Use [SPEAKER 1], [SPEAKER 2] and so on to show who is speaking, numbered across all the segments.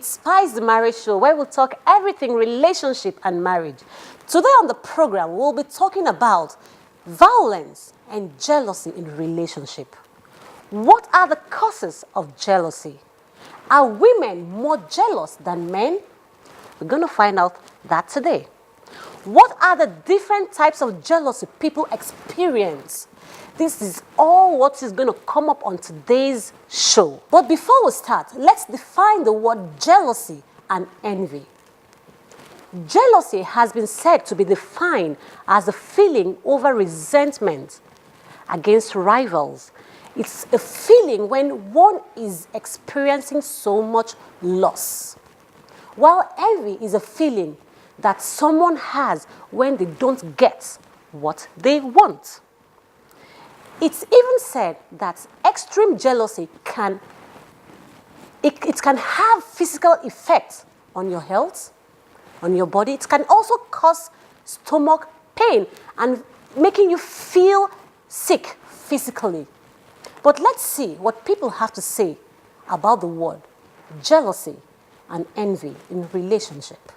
[SPEAKER 1] It's Spice the Marriage Show, where we'll talk everything relationship and marriage. Today on the program, we'll be talking about violence and jealousy in relationship. What are the causes of jealousy? Are women more jealous than men? We're going to find out that today. What are the different types of jealousy people experience? This is all what is going to come up on today's show. But before we start, let's define the word jealousy and envy. Jealousy has been said to be defined as a feeling over resentment against rivals. It's a feeling when one is experiencing so much loss. While envy is a feeling that someone has when they don't get what they want. It's even said that extreme jealousy can have physical effects on your health, on your body. It can also cause stomach pain and making you feel sick physically. But let's see what people have to say about the word jealousy and envy in relationship.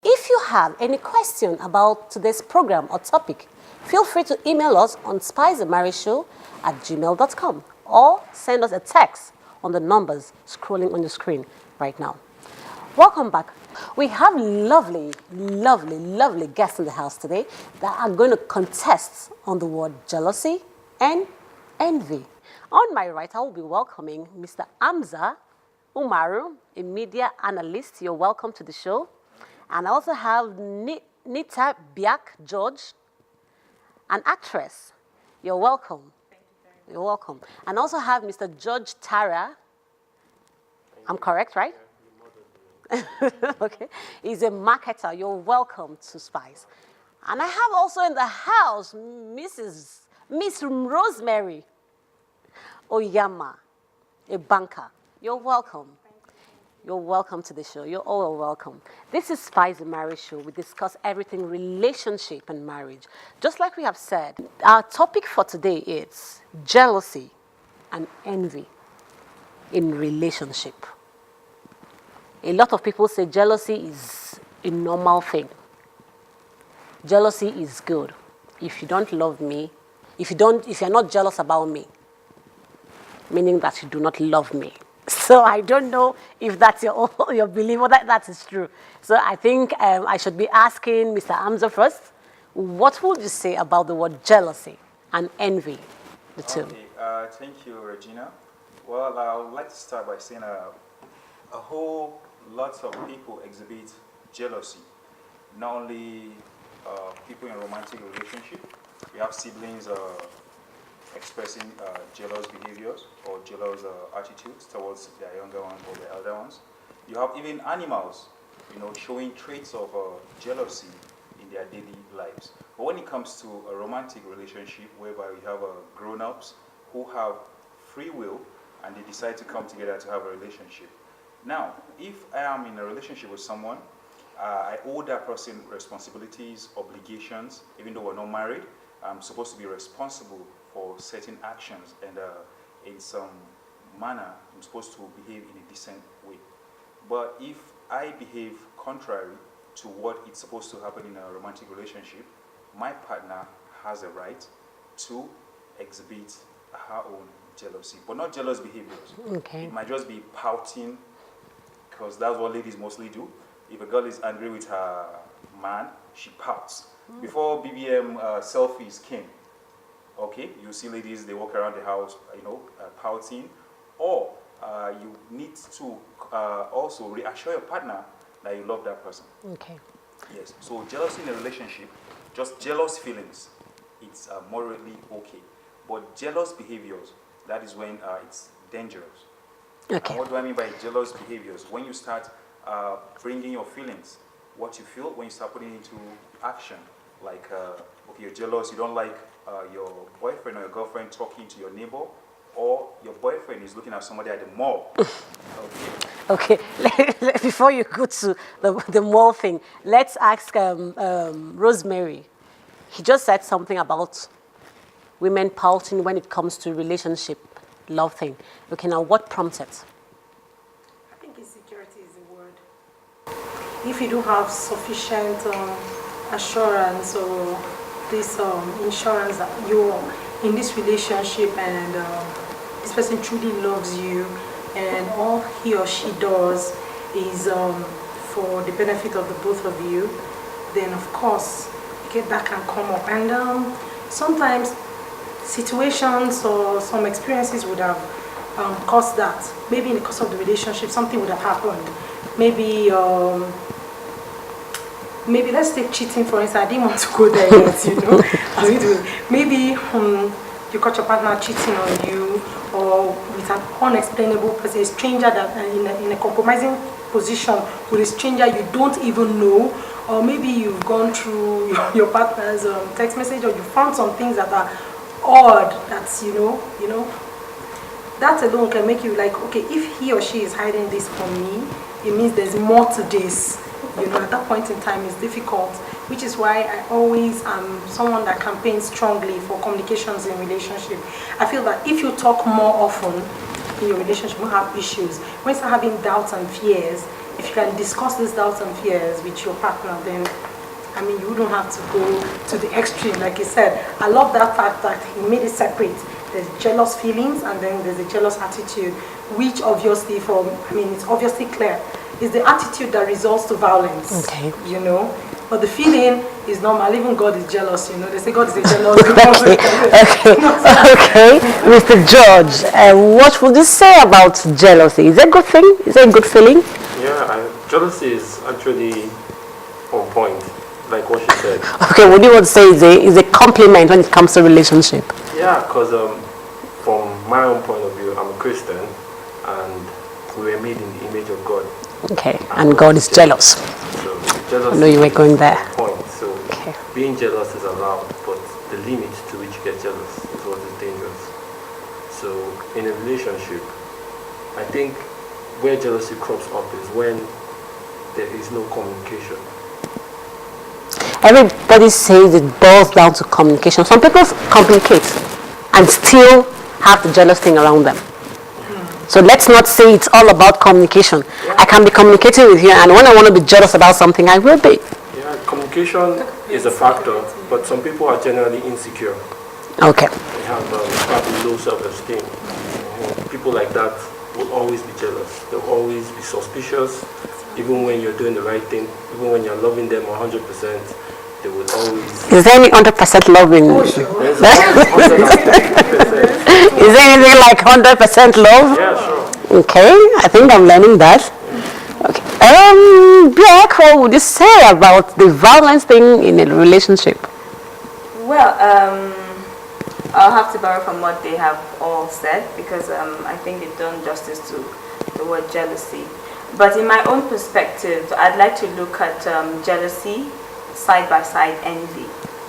[SPEAKER 1] If you have any question about today's program or topic, feel free to email us on spicethemarriageshow@gmail.com or send us a text on the numbers scrolling on your screen right now. Welcome back. We have lovely guests in the house today that are going to contest on the word jealousy and envy. On my right, I will be welcoming Mr. Hamza Umaru, a media analyst. You're welcome to the show. And I also have Nita Biak George, an actress. You're welcome. You're welcome. And I also have Mr. George Tara. I'm correct, right? Okay. He's a marketer. You're welcome to Spice. And I have also in the house Miss Rosemary Oyama, a banker. You're welcome. You're welcome to the show. You're all welcome. This is Spice the Marriage Show. We discuss everything relationship and marriage. Just like we have said, our topic for today is jealousy and envy in relationship. A lot of people say jealousy is a normal thing. Jealousy is good. If you don't love me, if you're not jealous about me, meaning that you do not love me. So I don't know if that's your belief or that is true. So I think I should be asking Mr. Hamza first. What would you say about the word jealousy and envy, the two?
[SPEAKER 2] Okay, thank you, Regina. Well, I would like to start by saying a whole lot of people exhibit jealousy. Not only people in romantic relationship, we have siblings expressing jealous behaviors or jealous attitudes towards their younger ones or their elder ones. You have even animals, showing traits of jealousy in their daily lives. But when it comes to a romantic relationship whereby we have grown-ups who have free will and they decide to come together to have a relationship. Now, if I am in a relationship with someone, I owe that person responsibilities, obligations, even though we're not married. I'm supposed to be responsible for certain actions, and in some manner, I'm supposed to behave in a decent way. But if I behave contrary to what is supposed to happen in a romantic relationship, my partner has a right to exhibit her own jealousy, but not jealous behaviors.
[SPEAKER 1] Okay.
[SPEAKER 2] It might just be pouting, because that's what ladies mostly do. If a girl is angry with her man, she pouts. Before BBM selfies came, okay, you see ladies, they walk around the house, pouting, or you need to also reassure your partner that you love that person.
[SPEAKER 1] Okay.
[SPEAKER 2] Yes, so jealousy in a relationship, just jealous feelings, it's morally okay. But jealous behaviors, that is when it's dangerous.
[SPEAKER 1] Okay.
[SPEAKER 2] And what do I mean by jealous behaviors? When you start bringing your feelings, what you feel, when you start putting it into action. Like, okay, you're jealous, you don't like your boyfriend or your girlfriend talking to your neighbor, or your boyfriend is looking at somebody at the mall.
[SPEAKER 1] Okay, before you go to the mall thing, let's ask Rosemary. He just said something about women pouting when it comes to relationship, love thing. Okay, now what prompted?
[SPEAKER 3] I think insecurity is the word. If you don't have sufficient assurance or this insurance that you're in this relationship and this person truly loves you and all he or she does is for the benefit of the both of you, then of course that can come up. And sometimes situations or some experiences would have caused that. Maybe in the course of the relationship something would have happened. Maybe let's take cheating for instance. I didn't want to go there yet, you know. Maybe you caught your partner cheating on you, or with an unexplainable person, a stranger that in a compromising position with a stranger you don't even know, or maybe you've gone through your partner's text message, or you found some things that are odd. That's you know. That alone can make you like, okay, if he or she is hiding this from me, it means there's more to this. You know, at that point in time, it's difficult, which is why I always am someone that campaigns strongly for communications in relationship. I feel that if you talk more often in your relationship, you won't have issues. When you start having doubts and fears, if you can discuss these doubts and fears with your partner, then I mean, you don't have to go to the extreme. Like you said, I love that fact that he made it separate. There's jealous feelings and then there's a jealous attitude, which obviously it's obviously clear. It's the attitude that results to violence. Okay. You know, but the feeling is normal. Even God is jealous. You know, they say God is a jealous God.
[SPEAKER 1] Okay, Mr. George, what would you say about jealousy? Is it a good thing? Is it a good feeling?
[SPEAKER 4] Yeah, jealousy is actually on point, like what she said.
[SPEAKER 1] Okay, what do you want to say is a compliment when it comes to relationship?
[SPEAKER 4] Yeah, because from my own point of view, I'm a Christian, and we were made in the image of God.
[SPEAKER 1] Okay, and God is jealous.
[SPEAKER 4] So jealousy
[SPEAKER 1] I know you were going there.
[SPEAKER 4] Point. So being jealous is allowed, but the limit to which you get jealous is what is dangerous. So in a relationship, I think where jealousy crops up is when there is no communication.
[SPEAKER 1] Everybody says it boils down to communication. Some people communicate and still have the jealous thing around them. So let's not say it's all about communication. Yeah. I can be communicating with you, and when I want to be jealous about something, I will be.
[SPEAKER 4] Yeah, communication is a factor, but some people are generally insecure.
[SPEAKER 1] Okay.
[SPEAKER 4] They have probably low self-esteem. People like that will always be jealous. They'll always be suspicious, even when you're doing the right thing, even when you're loving them 100%. They will always...
[SPEAKER 1] Is there any 100% loving?
[SPEAKER 4] Oh, sure.
[SPEAKER 1] Is there anything like 100% love?
[SPEAKER 4] Yeah, sure.
[SPEAKER 1] Okay, I think I'm learning that. Okay. Black, what would you say about the violence thing in a relationship?
[SPEAKER 5] Well, I'll have to borrow from what they have all said, because I think they've done justice to the word jealousy. But in my own perspective, I'd like to look at jealousy side by side envy.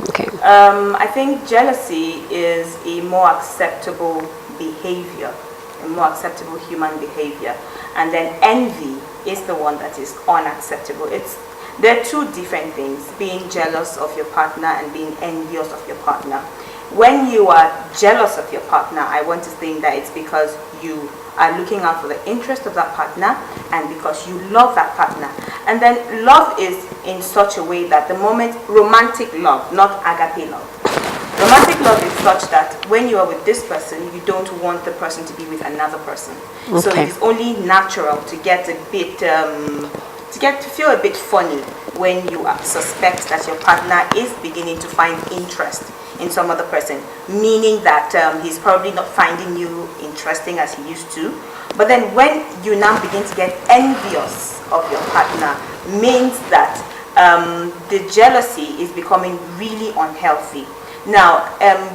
[SPEAKER 1] Okay.
[SPEAKER 5] I think jealousy is a more acceptable behavior, a more acceptable human behavior, and then envy is the one that is unacceptable. They're two different things, being jealous of your partner and being envious of your partner. When you are jealous of your partner, I want to think that it's because you are looking out for the interest of that partner and because you love that partner. And then love is in such a way that the moment, romantic love, not agape love. Romantic love is such that when you are with this person, you don't want the person to be with another person. Okay. So it is only natural to get a bit, to feel a bit funny when you suspect that your partner is beginning to find interest in some other person, meaning that he's probably not finding you interesting as he used to. But then when you now begin to get envious of your partner, means that the jealousy is becoming really unhealthy. Now,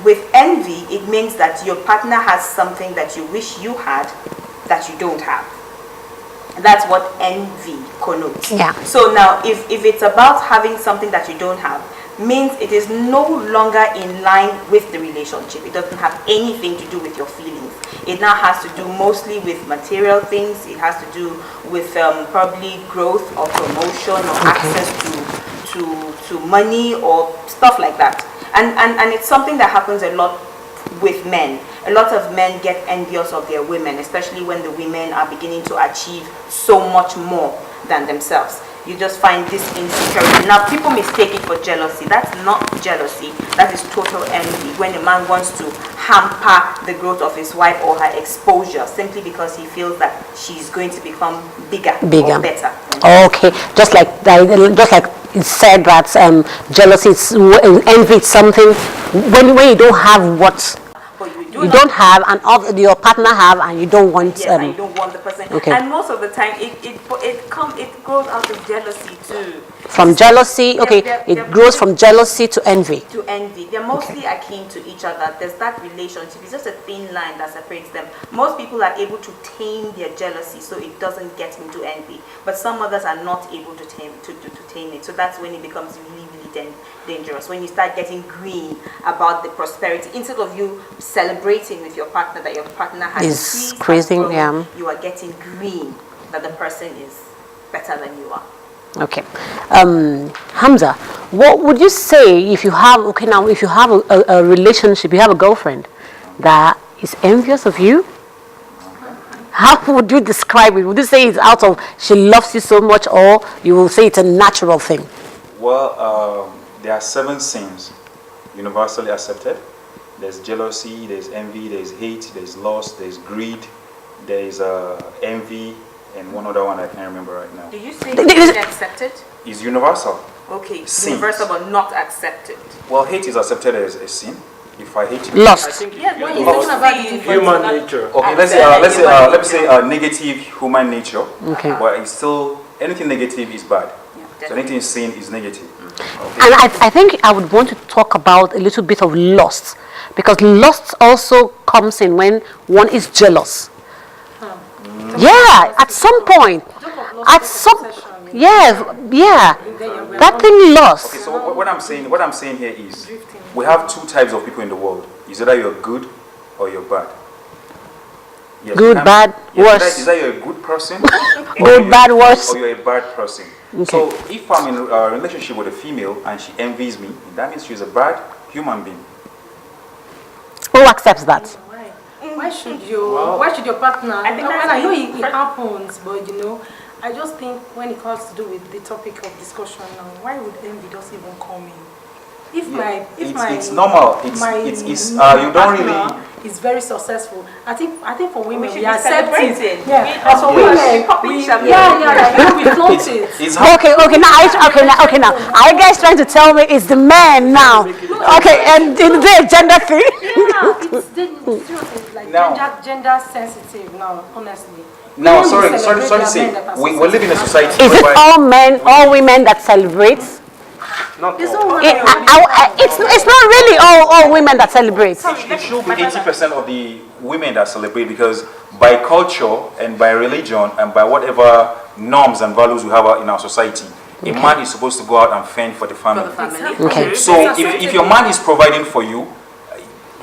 [SPEAKER 5] with envy, it means that your partner has something that you wish you had that you don't have. That's what envy connotes.
[SPEAKER 1] Yeah.
[SPEAKER 5] So now, if it's about having something that you don't have, means it is no longer in line with the relationship. It doesn't have anything to do with your feelings. It now has to do mostly with material things. It has to do with probably growth or promotion or access to money or stuff like that. And it's something that happens a lot with men. A lot of men get envious of their women, especially when the women are beginning to achieve so much more than themselves. You just find this insecurity. Now, people mistake it for jealousy. That's not jealousy. That is total envy. When a man wants to hamper the growth of his wife or her exposure simply because he feels that she's going to become bigger. Or better.
[SPEAKER 1] Okay, just like it said that jealousy is envy is something when you don't have what. You don't have, and your partner have, and you don't want.
[SPEAKER 5] Yes, and you don't want the person.
[SPEAKER 1] Okay.
[SPEAKER 5] And most of the time, it grows out of jealousy too.
[SPEAKER 1] From jealousy, okay, it grows from jealousy to envy.
[SPEAKER 5] To envy, they're mostly akin to each other. There's that relationship. It's just a thin line that separates them. Most people are able to tame their jealousy, so it doesn't get into envy. But some others are not able to tame it. So that's when it becomes really, really dangerous. When you start getting green about the prosperity, instead of you celebrating with your partner that your partner has
[SPEAKER 1] increasing,
[SPEAKER 5] you are getting green that the person is better than you are.
[SPEAKER 1] Okay, Hamza, what would you say if you have a relationship, you have a girlfriend that is envious of you? How would you describe it? Would you say it's out of she loves you so much, or you will say it's a natural thing?
[SPEAKER 2] Well, there are 7 sins universally accepted. There's jealousy, there's envy, there's hate, there's lust, there's greed, there's envy, and one other one I can't remember right now.
[SPEAKER 5] Did you say it's accepted?
[SPEAKER 2] It's universal.
[SPEAKER 5] Okay,
[SPEAKER 2] Sins.
[SPEAKER 5] universal but not accepted.
[SPEAKER 2] Well, hate is accepted as a sin. If I hate you,
[SPEAKER 1] Lust.
[SPEAKER 4] I think
[SPEAKER 5] Yes, when
[SPEAKER 4] you
[SPEAKER 5] you're talking about the
[SPEAKER 4] human nature.
[SPEAKER 2] okay, let's say negative human nature.
[SPEAKER 1] Okay.
[SPEAKER 2] But it's still anything negative is bad.
[SPEAKER 5] Yeah,
[SPEAKER 2] So anything sin is negative. Okay.
[SPEAKER 1] And I think I would want to talk about a little bit of lust, because lust also comes in when one is jealous. Yeah, at some point, that thing lost.
[SPEAKER 2] Okay, so what I'm saying here is, we have 2 types of people in the world. Is either you're good or you're bad. Yes,
[SPEAKER 1] Good, bad, worse.
[SPEAKER 2] Is that you're a good person?
[SPEAKER 1] Good, bad, worse.
[SPEAKER 2] Or you're a bad person.
[SPEAKER 1] Okay.
[SPEAKER 2] So if I'm in a relationship with a female and she envies me, that means she's a bad human being.
[SPEAKER 1] Who accepts that?
[SPEAKER 3] Why should your partner? I know it happens, but I just think when it has to do with the topic of discussion now, why would envy just even come in?
[SPEAKER 2] It's normal. You don't really.
[SPEAKER 3] It's very successful. I think for women
[SPEAKER 5] should
[SPEAKER 3] we
[SPEAKER 5] be
[SPEAKER 3] accept it.
[SPEAKER 5] celebrated.
[SPEAKER 3] Yeah. As for women, we flaunt it.
[SPEAKER 2] It's
[SPEAKER 1] Okay, now, are you guys trying to tell me it's the men now? Okay, and the gender thing.
[SPEAKER 3] Yeah, it's like
[SPEAKER 2] Now-
[SPEAKER 3] gender sensitive now, honestly.
[SPEAKER 2] Now,
[SPEAKER 3] Women
[SPEAKER 2] sorry
[SPEAKER 3] will
[SPEAKER 2] to
[SPEAKER 3] celebrate
[SPEAKER 2] say,
[SPEAKER 3] their men that are
[SPEAKER 2] we live in a society
[SPEAKER 1] Is it
[SPEAKER 2] whereby
[SPEAKER 1] all men, all women that celebrate?
[SPEAKER 4] Not
[SPEAKER 3] It's
[SPEAKER 4] all.
[SPEAKER 3] all
[SPEAKER 1] It's not really all women that celebrate.
[SPEAKER 2] it should be 80% of the women that celebrate, because by culture and by religion and by whatever norms and values we have in our society, a man is supposed to go out and fend for the family.
[SPEAKER 1] Okay.
[SPEAKER 2] So if your man is providing for you,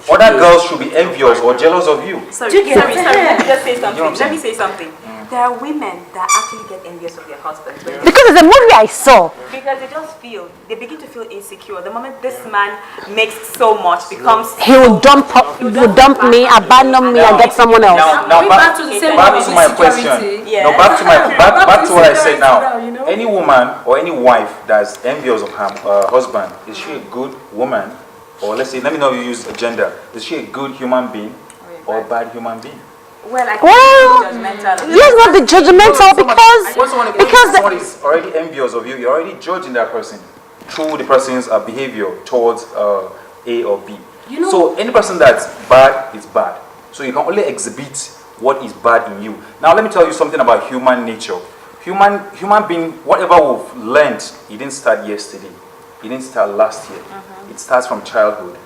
[SPEAKER 2] other girls should be envious or jealous of you.
[SPEAKER 5] Sorry, let me just say something.
[SPEAKER 2] You know what I'm
[SPEAKER 5] Let me say something. There are women that actually get envious of their husbands
[SPEAKER 1] Because it's a movie I saw.
[SPEAKER 5] because they begin to feel insecure. The moment this man makes so much, becomes
[SPEAKER 1] He will dump me, abandon me, and get someone else.
[SPEAKER 2] Now
[SPEAKER 3] back to the same
[SPEAKER 2] back
[SPEAKER 3] level
[SPEAKER 2] to
[SPEAKER 3] of
[SPEAKER 2] my
[SPEAKER 3] insecurity.
[SPEAKER 2] question.
[SPEAKER 5] Yeah.
[SPEAKER 2] No, back to what I said now.
[SPEAKER 3] now,
[SPEAKER 2] Any woman or any wife that's envious of her husband, is she a good woman? Or let me know you use a gender. Is she a good human being or a bad human being?
[SPEAKER 5] well, I
[SPEAKER 1] Well,
[SPEAKER 5] can't be judgmental.
[SPEAKER 1] Let's not be judgmental
[SPEAKER 2] When someone is already envious of you, you're already judging that person through the person's behavior towards A or B. So any person that's bad is bad. So you can only exhibit what is bad in you. Now let me tell you something about human nature. Human being, whatever we've learned, it didn't start yesterday. It didn't start last year. It starts from childhood.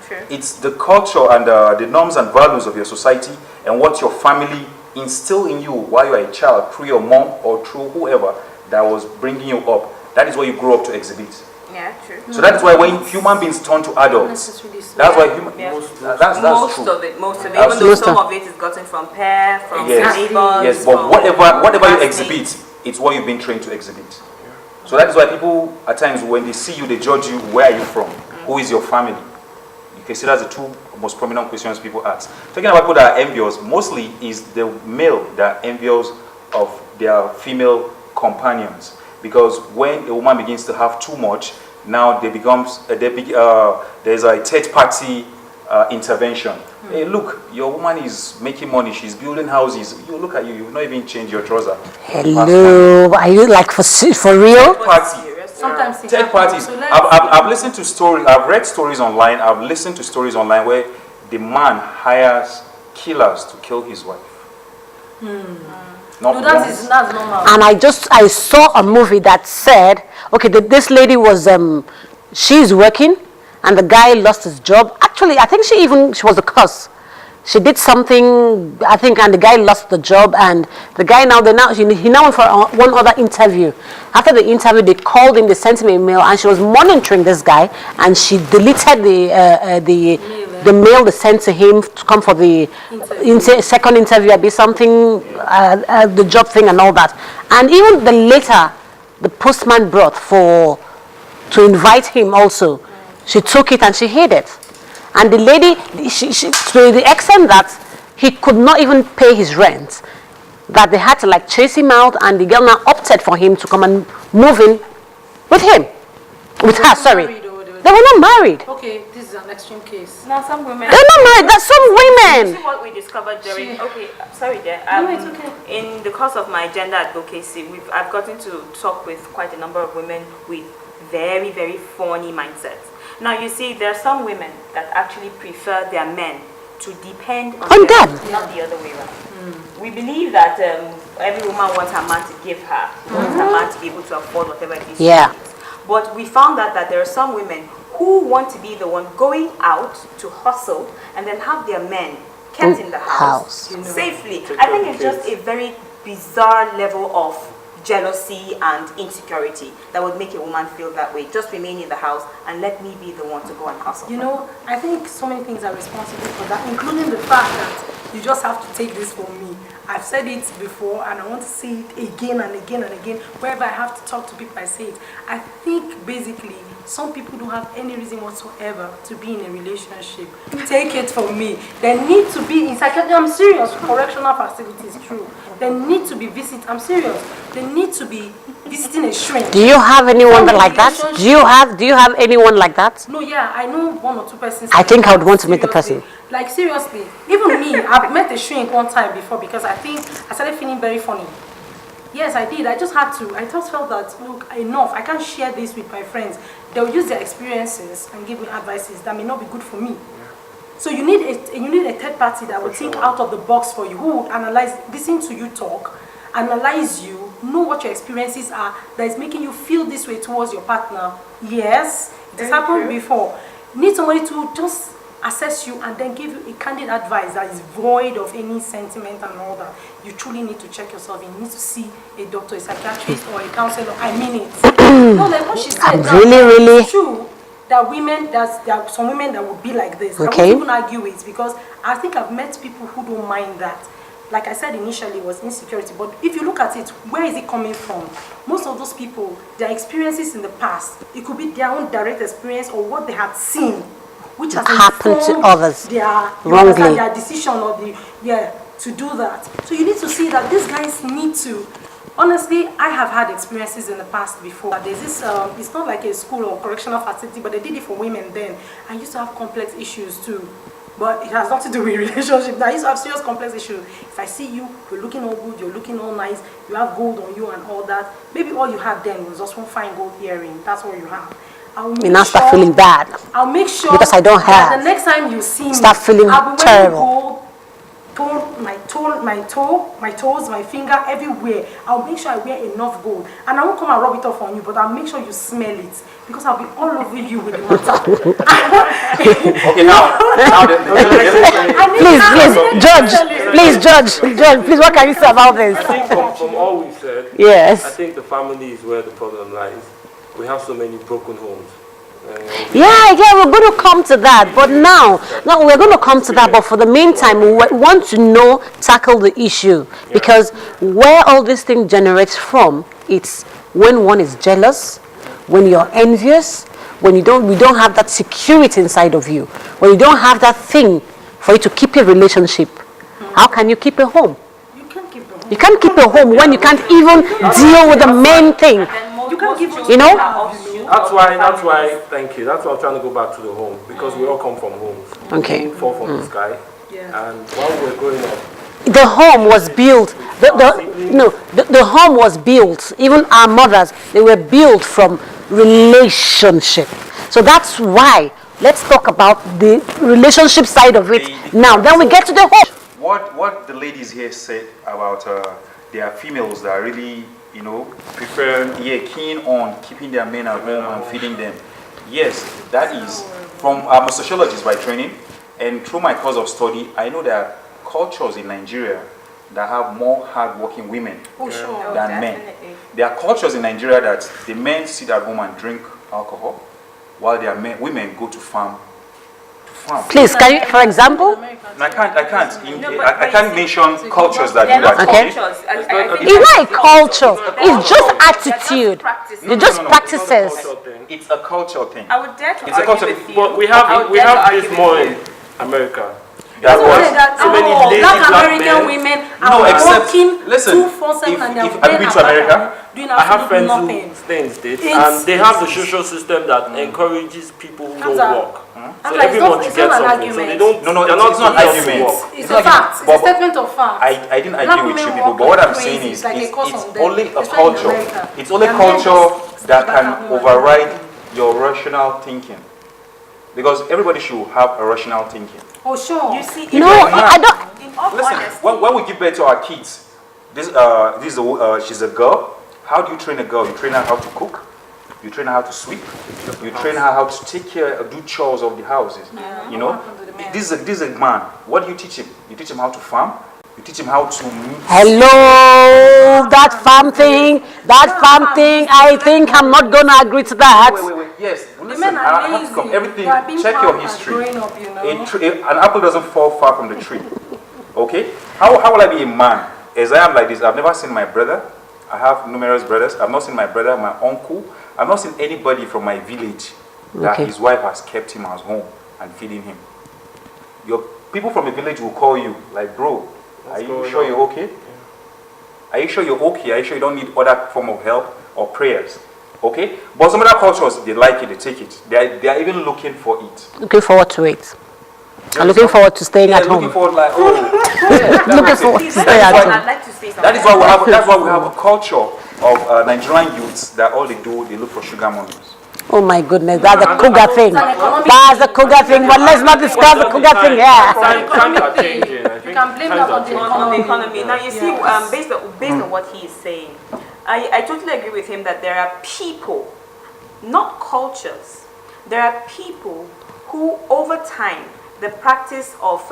[SPEAKER 5] True.
[SPEAKER 2] It's the culture and the norms and values of your society and what your family instill in you while you're a child, through your mom or through whoever that was bringing you up. That is what you grow up to exhibit.
[SPEAKER 5] Yeah, true.
[SPEAKER 2] So that's why when human beings turn to adults,
[SPEAKER 3] Necessarily so.
[SPEAKER 2] that's why human.
[SPEAKER 5] Yeah.
[SPEAKER 2] That's
[SPEAKER 5] most
[SPEAKER 2] true.
[SPEAKER 5] of it, even
[SPEAKER 2] Absolutely.
[SPEAKER 5] though some of it is gotten from peer, from
[SPEAKER 2] Yes,
[SPEAKER 5] neighbors.
[SPEAKER 2] yes, but
[SPEAKER 5] from
[SPEAKER 2] whatever you
[SPEAKER 5] classmates.
[SPEAKER 2] exhibit, it's what you've been trained to exhibit. So that is why people at times when they see you, they judge you. Where are you from? Who is your family? You can see that's the two most prominent questions people ask. Talking about people that are envious, mostly is the male that are envious of their female companions, because when a woman begins to have too much, now there's a third party intervention. Hey, look, your woman is making money, she's building houses. You look at you, you've not even changed your trouser.
[SPEAKER 1] Hello, are you like for real?
[SPEAKER 2] Third party.
[SPEAKER 3] Sometimes it
[SPEAKER 2] Third
[SPEAKER 3] happens.
[SPEAKER 2] parties.
[SPEAKER 3] So let's
[SPEAKER 2] I've listened to stories, I've read stories online, I've listened to stories online where the man hires killers to kill his wife. Not
[SPEAKER 3] No,
[SPEAKER 2] once.
[SPEAKER 3] that's normal.
[SPEAKER 1] And I saw a movie that said, okay, this lady was, she's working and the guy lost his job. Actually, I think she was a curse. She did something, I think, and the guy lost the job, and the guy he now went for one other interview. After the interview, they called him, they sent him a mail, and she was monitoring this guy, and she deleted the mail they sent to him to come for the second interview, I'd be something, the job thing and all that. And even the letter the postman brought to invite him also, she took it and she hid it. And the lady, she to the extent that he could not even pay his rent, that they had to like chase him out, and the girl now opted for him to come and move in with him. With her, sorry.
[SPEAKER 3] Married or
[SPEAKER 1] They were not married.
[SPEAKER 3] Okay, this is an extreme case.
[SPEAKER 5] Now some women.
[SPEAKER 1] They're not married. There's some
[SPEAKER 5] You
[SPEAKER 1] women.
[SPEAKER 5] see what we discovered during.
[SPEAKER 3] She-
[SPEAKER 5] Okay, sorry there.
[SPEAKER 3] No, it's okay.
[SPEAKER 5] In the course of my gender advocacy, I've gotten to talk with quite a number of women with very, very phony mindsets. Now you see, there are some women that actually prefer their men to depend
[SPEAKER 1] On them.
[SPEAKER 5] not the other way around. We believe that every woman wants her man to give her, wants her man to be able to afford whatever it is she
[SPEAKER 1] Yeah.
[SPEAKER 5] needs. But we found out that there are some women who want to be the one going out to hustle and then have their men kept in the house,
[SPEAKER 1] House.
[SPEAKER 5] safely. I think it's just a very bizarre level of jealousy and insecurity that would make a woman feel that way. Just remain in the house and let me be the one to go and hustle.
[SPEAKER 3] You know, I think so many things are responsible for that, including the fact that you just have to take this from me. I've said it before and I want to say it again and again and again. Wherever I have to talk to people, I say it. I think basically some people don't have any reason whatsoever to be in a relationship. Take it from me. They need to be in psychiatry. I'm serious. Correctional facilities, true. They need to be visited. I'm serious. They need to be visiting a shrink.
[SPEAKER 1] Do you have anyone like that? Do you have anyone like that?
[SPEAKER 3] No, yeah, I know one or two persons.
[SPEAKER 1] I think I would want to meet the
[SPEAKER 3] Seriously.
[SPEAKER 1] person.
[SPEAKER 3] Like seriously, even me, I've met a shrink one time before because I think I started feeling very funny. Yes, I did. I just had to. I just felt that, look, enough. I can't share this with my friends. They'll use their experiences and give me advices that may not be good for me. So you need a third party that will think out of the box for you, who would analyze, listen to you talk, analyze you, know what your experiences are, that is making you feel this way towards your partner. Yes, it has happened before. Need somebody to just assess you and then give you a candid advice that is void of any sentiment and all that. You truly need to check yourself. You need to see a doctor, a psychiatrist, or a counselor. I mean it. No, like what she said. now,
[SPEAKER 1] really.
[SPEAKER 3] It's true that there are some women that would be like this.
[SPEAKER 1] Okay.
[SPEAKER 3] I won't even argue it because I think I've met people who don't mind that. Like I said initially, it was insecurity. But if you look at it, where is it coming from? Most of those people, their experiences in the past, it could be their own direct experience or what they had seen, which has
[SPEAKER 1] Happened to
[SPEAKER 3] informed
[SPEAKER 1] others wrongly.
[SPEAKER 3] their decision or to do that. So you need to see that these guys need to. Honestly, I have had experiences in the past before. There's this, it's not like a school or correctional facility, but they did it for women then. I used to have complex issues too. But it has nothing to do with relationship. I used to have serious complex issues. If I see you, you're looking all good, you're looking all nice, you have gold on you and all that. Maybe all you had then was just one fine gold earring. That's all you have.
[SPEAKER 1] You now start feeling bad.
[SPEAKER 3] I'll make sure
[SPEAKER 1] Because I don't
[SPEAKER 3] that
[SPEAKER 1] have.
[SPEAKER 3] the next time you see me,
[SPEAKER 1] Start feeling
[SPEAKER 3] I'll be wearing
[SPEAKER 1] terrible.
[SPEAKER 3] gold, my toes, my finger, everywhere. I'll make sure I wear enough gold. And I won't come and rub it off on you, but I'll make sure you smell it. Because I'll be all over you with the matter.
[SPEAKER 2] Okay, now
[SPEAKER 1] Judge, please, what can you say about this?
[SPEAKER 4] I think from all we've said,
[SPEAKER 1] Yes.
[SPEAKER 4] I think the family is where the problem lies. we have so many broken homes.
[SPEAKER 1] Yeah, we're going to come to that. But now, we're going to come to that. But for the meantime, we want to tackle the issue. Because where all this thing generates from, it's when one is jealous, when you're envious, when we don't have that security inside of you, when you don't have that thing for you to keep a relationship. How can you keep a home? You can't keep a home when you can't even deal with the main thing.
[SPEAKER 3] You can't give
[SPEAKER 1] You know?
[SPEAKER 4] That's why, thank you. That's why I'm trying to go back to the home, because we all come from homes.
[SPEAKER 1] Okay.
[SPEAKER 4] We didn't fall from the sky. And while we were growing up,
[SPEAKER 1] The home was built. The home was built. Even our mothers, they were built from relationship. So that's why. Let's talk about the relationship side of it now. Then we get to the home.
[SPEAKER 2] What the ladies here said about there are females that are really, keen on keeping their men at home and feeding them. Yes, that is from, I'm a sociologist by training, and through my course of study, I know there are cultures in Nigeria that have more hard-working women than men. There are cultures in Nigeria that the men sit at home and drink alcohol, while their women go to farm.
[SPEAKER 1] Please, can you, for example?
[SPEAKER 2] I can't mention cultures that do that.
[SPEAKER 1] Okay. It's not a culture. It's just attitude. It's just practices.
[SPEAKER 2] It's a cultural thing.
[SPEAKER 5] I would dare to
[SPEAKER 2] It's a
[SPEAKER 5] argue
[SPEAKER 2] culture.
[SPEAKER 5] with you.
[SPEAKER 4] but we have this more in America.
[SPEAKER 2] That was
[SPEAKER 4] So many lazy
[SPEAKER 3] Black
[SPEAKER 4] black
[SPEAKER 3] American
[SPEAKER 4] men.
[SPEAKER 3] women
[SPEAKER 2] No,
[SPEAKER 3] are
[SPEAKER 2] except-
[SPEAKER 3] working
[SPEAKER 2] listen,
[SPEAKER 3] 2-4-7 and
[SPEAKER 2] if
[SPEAKER 3] they're
[SPEAKER 2] I've been to America,
[SPEAKER 3] doing
[SPEAKER 4] I have friends
[SPEAKER 3] nothing.
[SPEAKER 4] who stay in States,
[SPEAKER 3] It's-
[SPEAKER 4] and they have the social system that encourages people who don't
[SPEAKER 3] Hamza,
[SPEAKER 4] work. So
[SPEAKER 3] like,
[SPEAKER 4] everyone
[SPEAKER 3] it's
[SPEAKER 4] to get
[SPEAKER 3] not an
[SPEAKER 4] something. So they
[SPEAKER 3] argument.
[SPEAKER 4] don't.
[SPEAKER 2] No,
[SPEAKER 4] they're
[SPEAKER 2] it's not an
[SPEAKER 4] built to
[SPEAKER 2] argument.
[SPEAKER 4] work.
[SPEAKER 3] It's a fact. It's a
[SPEAKER 2] But-
[SPEAKER 3] statement of fact.
[SPEAKER 2] I didn't
[SPEAKER 3] Black
[SPEAKER 2] agree with
[SPEAKER 3] women
[SPEAKER 2] you people,
[SPEAKER 3] work
[SPEAKER 2] but what I'm
[SPEAKER 3] like
[SPEAKER 2] saying
[SPEAKER 3] crazy.
[SPEAKER 2] is
[SPEAKER 3] Like a
[SPEAKER 2] it's
[SPEAKER 3] curse on them,
[SPEAKER 2] only a
[SPEAKER 3] especially in
[SPEAKER 2] culture.
[SPEAKER 3] America.
[SPEAKER 2] It's only
[SPEAKER 3] And men
[SPEAKER 2] culture
[SPEAKER 3] just
[SPEAKER 2] that
[SPEAKER 3] sit back
[SPEAKER 2] can
[SPEAKER 3] at home and
[SPEAKER 2] override
[SPEAKER 3] do
[SPEAKER 2] your rational thinking. Because everybody should have a rational thinking.
[SPEAKER 3] Oh, sure.
[SPEAKER 5] You see,
[SPEAKER 1] No, I don't.
[SPEAKER 5] in all
[SPEAKER 2] Listen,
[SPEAKER 5] honesty,
[SPEAKER 2] when we give birth to our kids, she's a girl. How do you train a girl? You train her how to cook. You train her how to sweep. You train her how to take care, do chores of the houses. You know, this is a man. What do you teach him? You teach him how to farm. You teach him how to.
[SPEAKER 1] Hello, that farm thing. I think I'm not gonna agree to that.
[SPEAKER 2] Wait. Yes, listen.
[SPEAKER 3] men are
[SPEAKER 2] I have to come.
[SPEAKER 3] lazy.
[SPEAKER 2] Everything.
[SPEAKER 3] They are being
[SPEAKER 2] Check your
[SPEAKER 3] farmed and
[SPEAKER 2] history.
[SPEAKER 3] growing up, you know.
[SPEAKER 2] An apple doesn't fall far from the tree. Okay? How will I be a man? As I am like this, I've never seen my brother. I have numerous brothers. I've not seen my brother, my uncle. I've not seen anybody from my village that
[SPEAKER 1] Okay.
[SPEAKER 2] his wife has kept him at home and feeding him. Your people from the village will call you, like, bro, are you
[SPEAKER 4] going
[SPEAKER 2] sure
[SPEAKER 4] on?
[SPEAKER 2] you're okay? Are you sure you're okay? Are you sure you don't need other form of help or prayers? Okay? But some other cultures, they like it, they take it. They are even looking for it.
[SPEAKER 1] Looking forward to it. I'm looking forward to staying
[SPEAKER 2] Yeah,
[SPEAKER 1] at
[SPEAKER 2] looking
[SPEAKER 1] home.
[SPEAKER 2] forward like, that
[SPEAKER 1] Looking
[SPEAKER 2] makes
[SPEAKER 1] forward
[SPEAKER 2] sense.
[SPEAKER 1] to staying at home.
[SPEAKER 5] I'd like to say something.
[SPEAKER 2] That's why we have a culture of Nigerian youths that all they do, they look for sugar mummies.
[SPEAKER 1] Oh my goodness, that's a cougar thing. That's a cougar thing, but let's not discuss the cougar thing here.
[SPEAKER 4] Times are changing. I think
[SPEAKER 3] can blame
[SPEAKER 4] times
[SPEAKER 3] that
[SPEAKER 4] are
[SPEAKER 3] on the
[SPEAKER 4] changing.
[SPEAKER 5] On the economy. Now you see,
[SPEAKER 3] Yes.
[SPEAKER 5] based on what he is saying, I totally agree with him that there are people, not cultures, there are people who over time, the practice of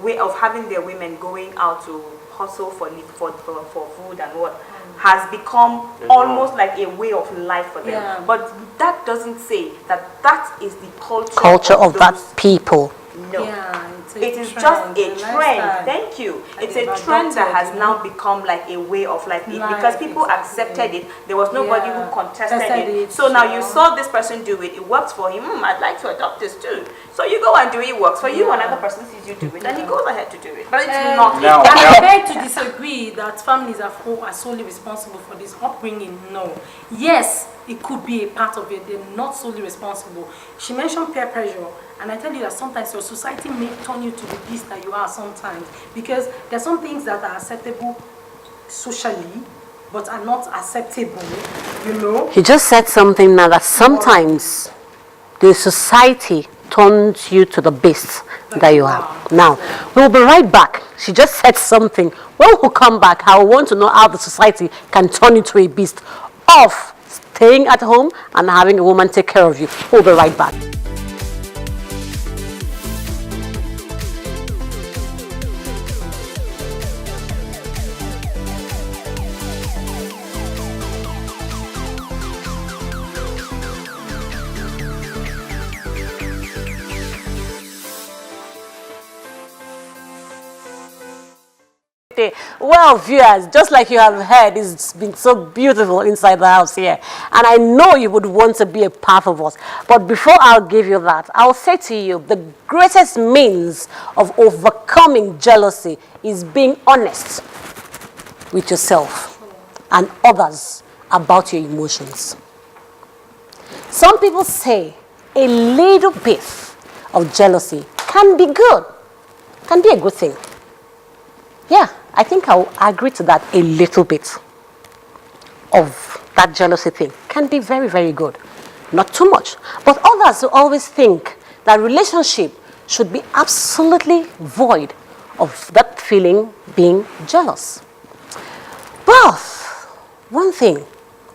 [SPEAKER 5] way of having their women going out to hustle for food and what has become almost like a way of life for them.
[SPEAKER 3] Yeah.
[SPEAKER 5] But that doesn't say that that is the
[SPEAKER 1] Culture of that
[SPEAKER 5] those-
[SPEAKER 1] people.
[SPEAKER 5] No.
[SPEAKER 3] Yeah, it's a
[SPEAKER 5] It is
[SPEAKER 3] trend,
[SPEAKER 5] just a
[SPEAKER 3] lifestyle.
[SPEAKER 5] trend. Thank you.
[SPEAKER 3] And
[SPEAKER 5] It's
[SPEAKER 3] they've
[SPEAKER 5] a trend that
[SPEAKER 3] adopted,
[SPEAKER 5] has
[SPEAKER 3] you know.
[SPEAKER 5] now become like a way of life. Because
[SPEAKER 3] Life,
[SPEAKER 5] people accepted it. There was nobody
[SPEAKER 3] Yeah.
[SPEAKER 5] who contested
[SPEAKER 3] Tested
[SPEAKER 5] it.
[SPEAKER 3] it,
[SPEAKER 5] So now you
[SPEAKER 3] yeah.
[SPEAKER 5] saw this person do it. It works for him. I'd like to adopt this too. So you go and do it. It works for you.
[SPEAKER 3] Yeah.
[SPEAKER 5] Another person sees you do it, and he goes ahead to do it. But it's
[SPEAKER 3] And
[SPEAKER 5] not.
[SPEAKER 2] Now-
[SPEAKER 3] and I beg to disagree that families are solely responsible for this upbringing. No. Yes, it could be a part of it. They're not solely responsible. She mentioned peer pressure, and I tell you that sometimes your society may turn you to the beast that you are sometimes, because there's some things that are acceptable socially, but are not acceptable, you know.
[SPEAKER 1] He just said something now that sometimes the society turns you to the beast that you are. Now, we'll be right back. She just said something. When we come back, I want to know how the society can turn you to a beast of staying at home and having a woman take care of you. We'll be right back. Well, viewers, just like you have heard, it's been so beautiful inside the house here. And I know you would want to be a part of us. But before I'll give you that, I'll say to you, the greatest means of overcoming jealousy is being honest with yourself and others about your emotions. Some people say a little bit of jealousy can be good, can be a good thing. Yeah, I think I'll agree to that. A little bit of that jealousy thing can be very, very good. Not too much. But others who always think that relationship should be absolutely void of that feeling being jealous. But one thing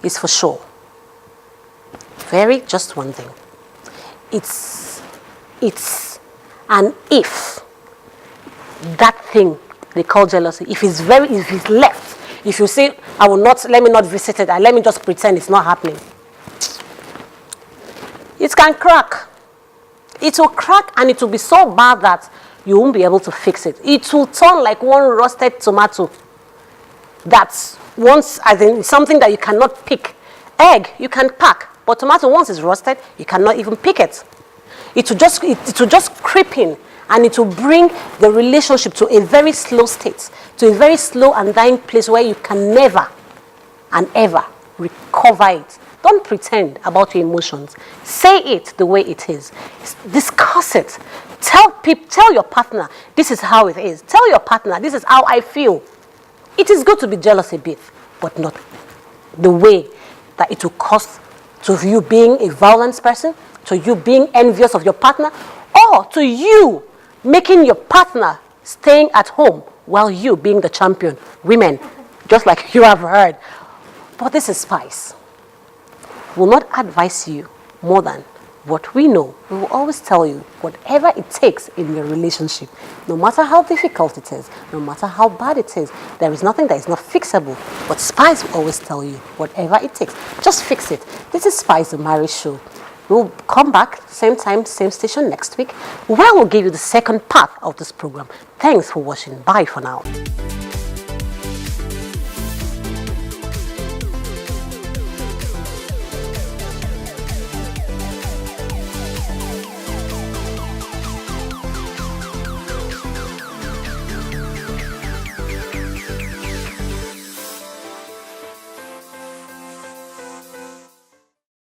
[SPEAKER 1] is for sure. Just one thing. It's an if that thing they call jealousy, if it's left, if you say, let me not visit it, and let me just pretend it's not happening, it can crack. It will crack, and it will be so bad that you won't be able to fix it. It will turn like one roasted tomato. That's something that you cannot pick. Egg, you can pack, but tomato, once it's roasted, you cannot even pick it. It will just creep in, and it will bring the relationship to a very slow state, to a very slow and dying place where you can never and ever recover it. Don't pretend about your emotions. Say it the way it is. Discuss it. Tell your partner, this is how it is. Tell your partner, this is how I feel. It is good to be jealous a bit, but not the way that it will cause to you being a violent person, to you being envious of your partner, or to you making your partner staying at home while you being the champion. Women, just like you have heard. But this is spice. We will not advise you more than what we know. We will always tell you whatever it takes in your relationship, no matter how difficult it is, no matter how bad it is. There is nothing that is not fixable. But Spice will always tell you whatever it takes, just fix it. This is Spice, the marriage show. We'll come back, same time, same station next week, where we'll give you the second part of this program. Thanks for watching. Bye for now.